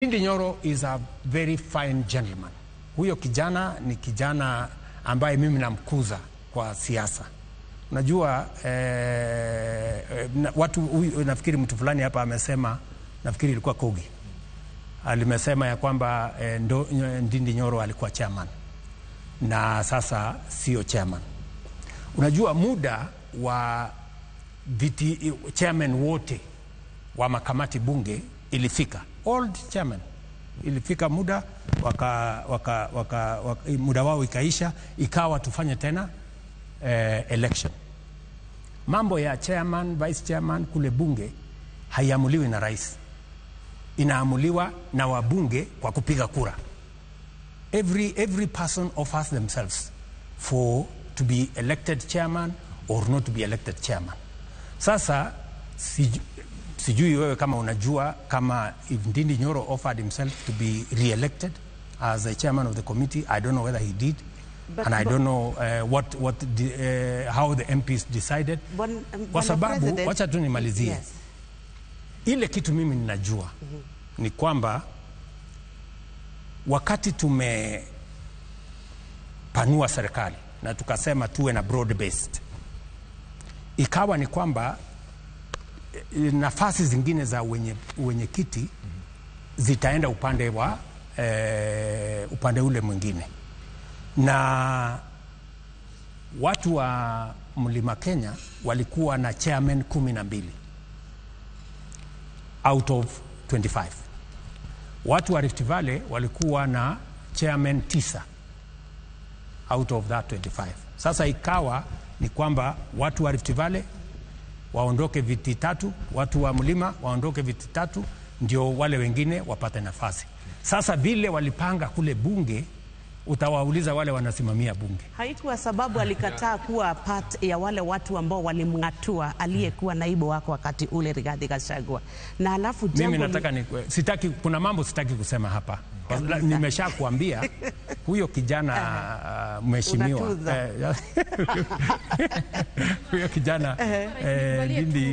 Ndindi Nyoro is a very fine gentleman. Huyo kijana ni kijana ambaye mimi namkuza kwa siasa. Unajua watu nafikiri mtu fulani hapa amesema, nafikiri ilikuwa Kogi, alimesema ya kwamba Ndindi Nyoro alikuwa chairman na sasa sio chairman. Unajua muda wa chairman wote wa makamati bunge ilifika. Old chairman ilifika muda muda wao ikaisha, ikawa tufanye tena election. Mambo ya chairman, vice chairman kule bunge haiamuliwi na rais, inaamuliwa na wabunge kwa kupiga kura. Every person offers themselves to be elected chairman or not to be elected chairman. Sasa sijui wewe kama unajua kama if Ndindi Nyoro offered himself to be re-elected as a chairman of the committee. I don't know whether he did, and I don't know how the MPs decided. Kwa sababu wacha tu nimalizie. Yes. Ile kitu mimi ninajua ni kwamba wakati tumepanua serikali na tukasema tuwe na broad based, ikawa ni kwamba nafasi zingine za wenye kiti zitaenda upande wa upande ule mwingine, na watu wa Mlima Kenya walikuwa na chairman 12 out of 25. Watu wa Rift Valley walikuwa na chairman 9 out of that 25. Sasa ikawa ni kwamba watu wa Rift Valley waondoke viti 3, watu wa Mlima waondoke viti 3, ndio wale wengine wapate nafasi. Sasa vile walipanga kule bunge, utawauliza wale wanasimamia bunge. Haikuwa sababu alikataa kuwa part ya wale watu ambao walimngatua aliyekuwa naibu wako wakati ule, Rigathi Gachagua. Na alafu mimi sitaki, kuna mambo sitaki kusema hapa. Nimesha kuambia huyo kijana mheshimiwa huyo kijana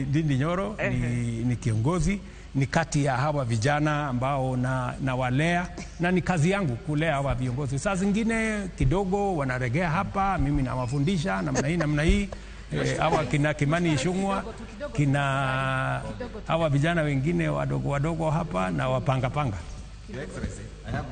Ndindi Nyoro ni kiongozi, ni kati ya hawa vijana ambao na walea, na ni kazi yangu kulea hawa viongozi. Saa zingine kidogo wanaregea hapa, mimi nawafundisha namna hii hawa kina Kimani Ichung'wah, kina hawa vijana wengine wadogo hapa na wapanga. Your Excellency, I have